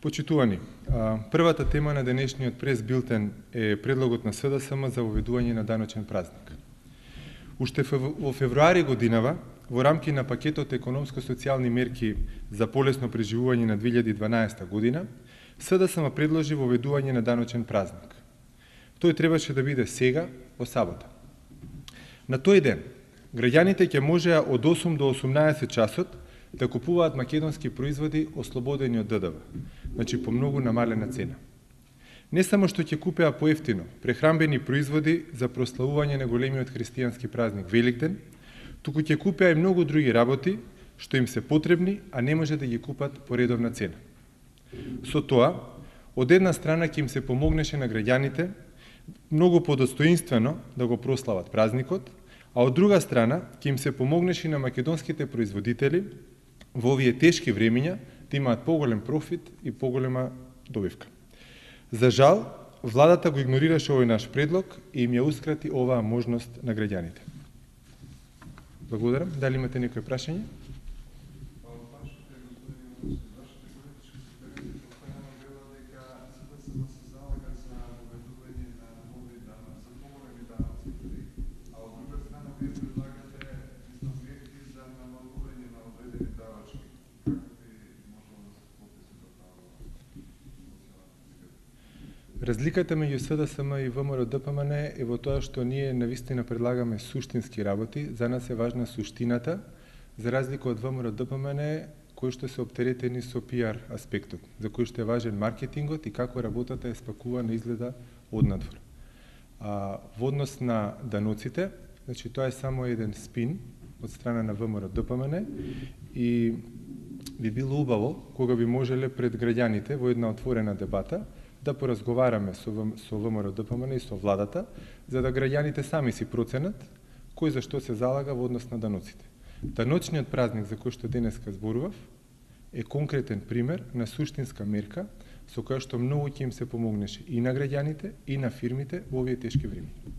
Почитувани, првата тема на денешниот прес-билтен е предлогот на СДСМ за воведување на даночен празник. Уште во февруари годинава, во рамки на пакетот економско-социјални мерки за полесно преживување на 2012 година, СДСМ предложи воведување на даночен празник. Тој требаше да биде сега, во сабота. На тој ден, граѓаните ќе можеа од 8 до 18 часот да купуваат македонски производи ослободени од ДДВ, значи по многу намалена цена. Не само што ќе купеа поевтино прехранбени производи за прославување на големиот христијански празник Великден, туку ќе купеа и многу други работи што им се потребни, а не може да ги купат по редовна цена. Со тоа, од една страна ќе им се помогнеше на граѓаните многу подостоинствено да го прослават празникот, а од друга страна ќе им се помогнеше на македонските производители во овие тешки времиња да имаат поголем профит и поголема добивка. За жал, владата го игнорираше овој наш предлог и им ја ускрати оваа можност на граѓаните. Благодарам. Дали имате некои прашање? Разликата меѓу СДСМ и ВМРО-ДПМН е во тоа што ние навистина предлагаме суштински работи. За нас е важна суштината, за разлика од ВМРО-ДПМН, кои што се оптеретени со пиар аспектот, за кој што е важен маркетингот и како работата е спакувана изгледа однадвор. Во однос на даноците, значи тоа е само еден спин од страна на ВМРО-ДПМН и би било убаво кога би можеле пред граѓаните во една отворена дебата да поразговараме со ВМРО-ДПМН и со владата, за да граѓаните сами си проценат кој за што се залага во однос на даноците. Даночниот празник за кој што денеска зборував е конкретен пример на суштинска мерка со која што многу ќе им се помогнеше и на граѓаните и на фирмите во овие тешки времиња.